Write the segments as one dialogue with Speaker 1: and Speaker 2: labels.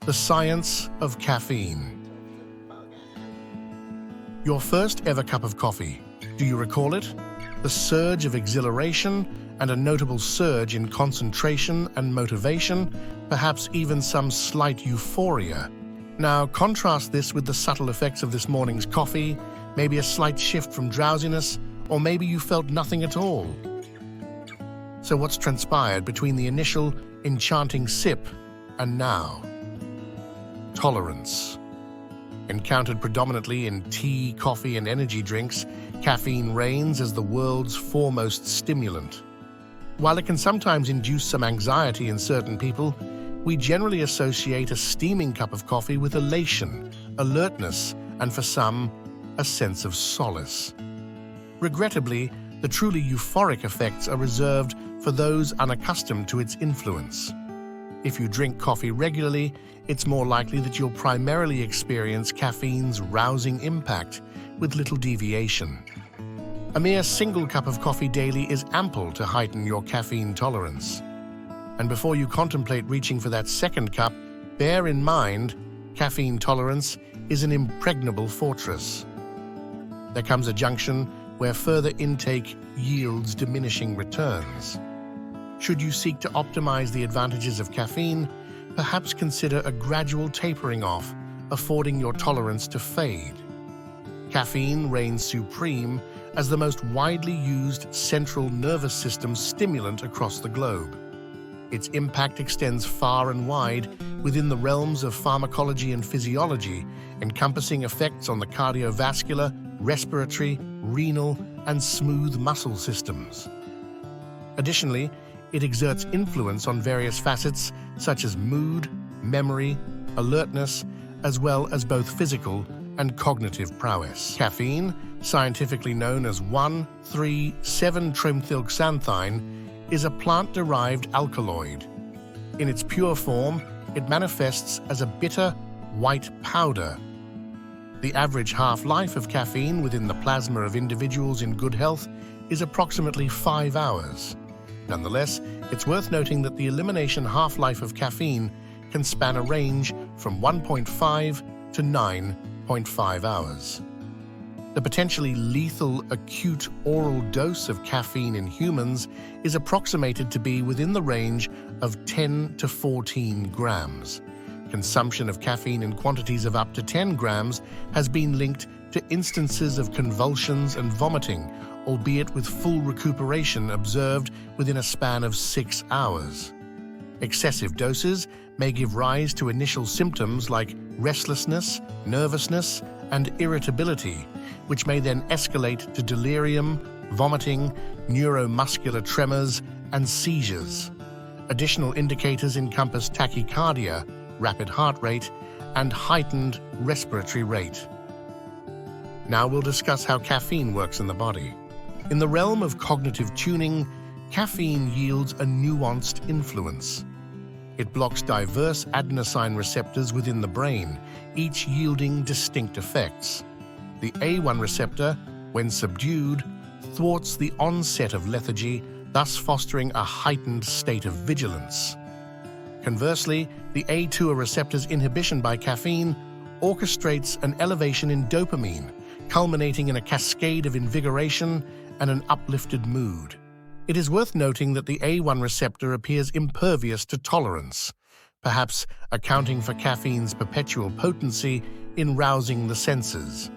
Speaker 1: The science of caffeine. Your first ever cup of coffee, do you recall it? The surge of exhilaration and a notable surge in concentration and motivation, perhaps even some slight euphoria. Now contrast this with the subtle effects of this morning's coffee, maybe a slight shift from drowsiness, or maybe you felt nothing at all. So what's transpired between the initial enchanting sip and now? Tolerance. Encountered predominantly in tea, coffee, and energy drinks, caffeine reigns as the world's foremost stimulant. While it can sometimes induce some anxiety in certain people, we generally associate a steaming cup of coffee with elation, alertness, and for some, a sense of solace. Regrettably, the truly euphoric effects are reserved for those unaccustomed to its influence. If you drink coffee regularly, it's more likely that you'll primarily experience caffeine's rousing impact with little deviation. A mere single cup of coffee daily is ample to heighten your caffeine tolerance. And before you contemplate reaching for that second cup, bear in mind, caffeine tolerance is an impregnable fortress. There comes a junction where further intake yields diminishing returns. Should you seek to optimize the advantages of caffeine, perhaps consider a gradual tapering off, affording your tolerance to fade. Caffeine reigns supreme as the most widely used central nervous system stimulant across the globe. Its impact extends far and wide within the realms of pharmacology and physiology, encompassing effects on the cardiovascular, respiratory, renal, and smooth muscle systems. Additionally, it exerts influence on various facets such as mood, memory, alertness, as well as both physical and cognitive prowess. Caffeine, scientifically known as 1,3,7-trimethylxanthine, is a plant-derived alkaloid. In its pure form, it manifests as a bitter, white powder. The average half-life of caffeine within the plasma of individuals in good health is approximately 5 hours. Nonetheless, it's worth noting that the elimination half-life of caffeine can span a range from 1.5 to 9.5 hours. The potentially lethal acute oral dose of caffeine in humans is approximated to be within the range of 10 to 14 grams. Consumption of caffeine in quantities of up to 10 grams has been linked to instances of convulsions and vomiting, albeit with full recuperation observed within a span of 6 hours. Excessive doses may give rise to initial symptoms like restlessness, nervousness, and irritability, which may then escalate to delirium, vomiting, neuromuscular tremors, and seizures. Additional indicators encompass tachycardia, rapid heart rate, and heightened respiratory rate. Now we'll discuss how caffeine works in the body. In the realm of cognitive tuning, caffeine yields a nuanced influence. It blocks diverse adenosine receptors within the brain, each yielding distinct effects. The A1 receptor, when subdued, thwarts the onset of lethargy, thus fostering a heightened state of vigilance. Conversely, the A2 receptor's inhibition by caffeine orchestrates an elevation in dopamine, culminating in a cascade of invigoration and an uplifted mood. It is worth noting that the A1 receptor appears impervious to tolerance, perhaps accounting for caffeine's perpetual potency in rousing the senses.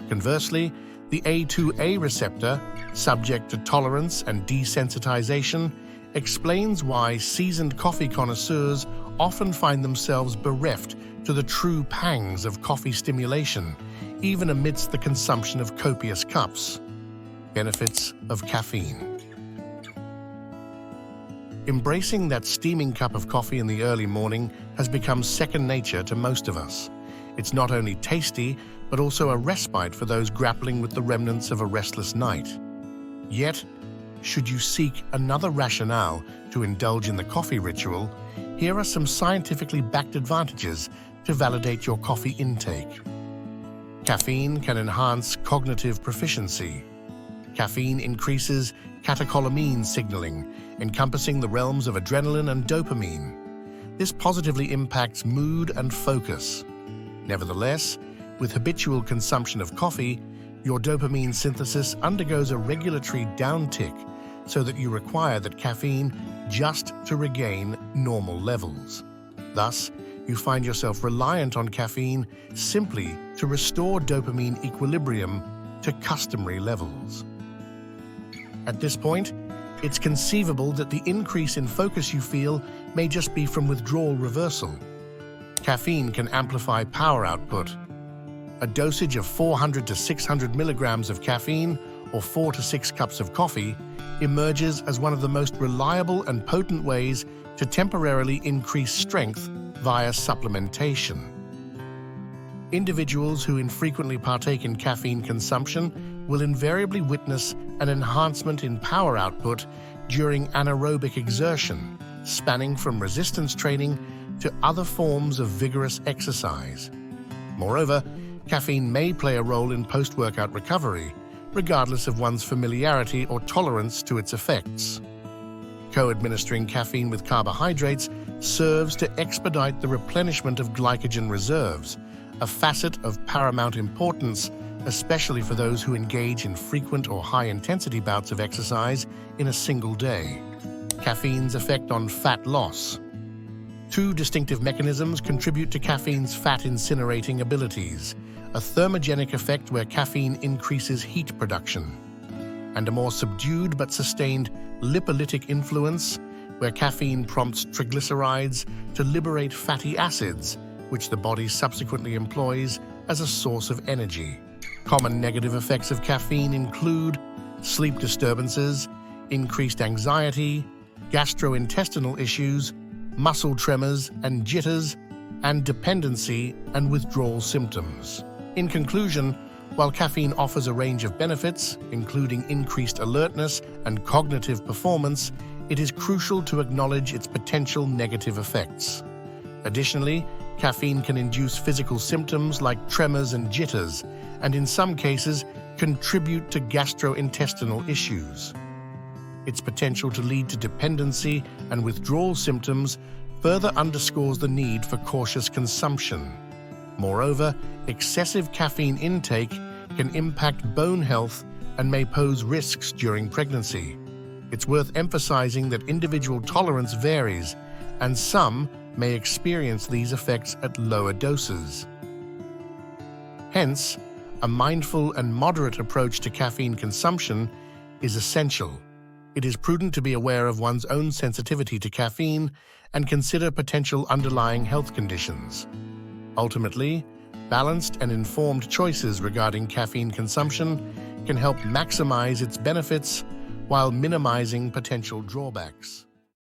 Speaker 1: Conversely, the A2A receptor, subject to tolerance and desensitization, explains why seasoned coffee connoisseurs often find themselves bereft to the true pangs of coffee stimulation, even amidst the consumption of copious cups. Benefits of caffeine. Embracing that steaming cup of coffee in the early morning has become second nature to most of us. It's not only tasty, but also a respite for those grappling with the remnants of a restless night. Yet, should you seek another rationale to indulge in the coffee ritual, here are some scientifically backed advantages to validate your coffee intake. Caffeine can enhance cognitive proficiency. Caffeine increases catecholamine signaling, encompassing the realms of adrenaline and dopamine. This positively impacts mood and focus. Nevertheless, with habitual consumption of coffee, your dopamine synthesis undergoes a regulatory downtick so that you require that caffeine just to regain normal levels. Thus, you find yourself reliant on caffeine simply to restore dopamine equilibrium to customary levels. At this point, it's conceivable that the increase in focus you feel may just be from withdrawal reversal. Caffeine can amplify power output. A dosage of 400 to 600 milligrams of caffeine or 4 to 6 cups of coffee emerges as one of the most reliable and potent ways to temporarily increase strength via supplementation. Individuals who infrequently partake in caffeine consumption will invariably witness an enhancement in power output during anaerobic exertion, spanning from resistance training to other forms of vigorous exercise. Moreover, caffeine may play a role in post-workout recovery, regardless of one's familiarity or tolerance to its effects. Co-administering caffeine with carbohydrates serves to expedite the replenishment of glycogen reserves, a facet of paramount importance, especially for those who engage in frequent or high-intensity bouts of exercise in a single day. Caffeine's effect on fat loss. Two distinctive mechanisms contribute to caffeine's fat incinerating abilities: a thermogenic effect where caffeine increases heat production, and a more subdued but sustained lipolytic influence where caffeine prompts triglycerides to liberate fatty acids, which the body subsequently employs as a source of energy. Common negative effects of caffeine include sleep disturbances, increased anxiety, gastrointestinal issues, muscle tremors and jitters, and dependency and withdrawal symptoms. In conclusion, while caffeine offers a range of benefits, including increased alertness and cognitive performance, it is crucial to acknowledge its potential negative effects. Additionally, caffeine can induce physical symptoms like tremors and jitters, and in some cases, contribute to gastrointestinal issues. Its potential to lead to dependency and withdrawal symptoms further underscores the need for cautious consumption. Moreover, excessive caffeine intake can impact bone health and may pose risks during pregnancy. It's worth emphasizing that individual tolerance varies, and some may experience these effects at lower doses. Hence, a mindful and moderate approach to caffeine consumption is essential. It is prudent to be aware of one's own sensitivity to caffeine and consider potential underlying health conditions. Ultimately, balanced and informed choices regarding caffeine consumption can help maximize its benefits while minimizing potential drawbacks.